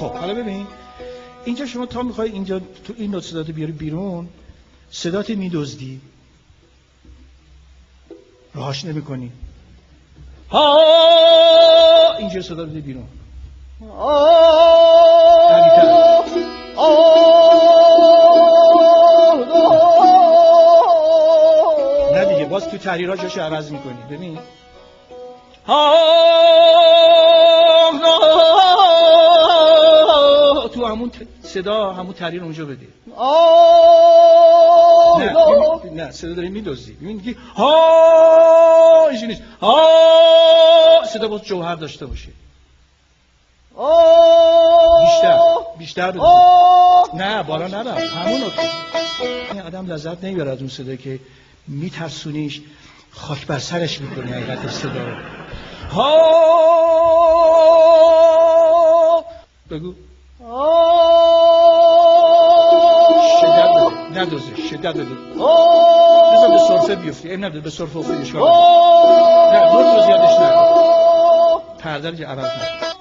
خب حالا ببین اینجا شما تا میخوای اینجا تو این نوت صداتو بیاری بیرون، صدات میدزدی، راهاش نمیکنی، ها اینجا صدا بده بیرون، نه دیگه باز تو تحریرها جاشو عوض میکنی. ببین تو همون صدا همون تحریر اونجا بده. نه صدا داری میدوزی. ببین میگی ها اینجوری نیست، ها صدا باز جوهر داشته باشه. بیشتر بده. نه بالا نرم همون رو. این آدم لذت نمیبره از اون صدا که میترسونیش، خاک بر سرش میکنی حقیقت صدا رو. ها بگو شدت بده، ندوزه، شدت بده. بذار به سرفه بیفتی. این نبوده به سرفه افتیدش کنم. نه نوت رو زیادش نکن، پرده رو عوض نکن.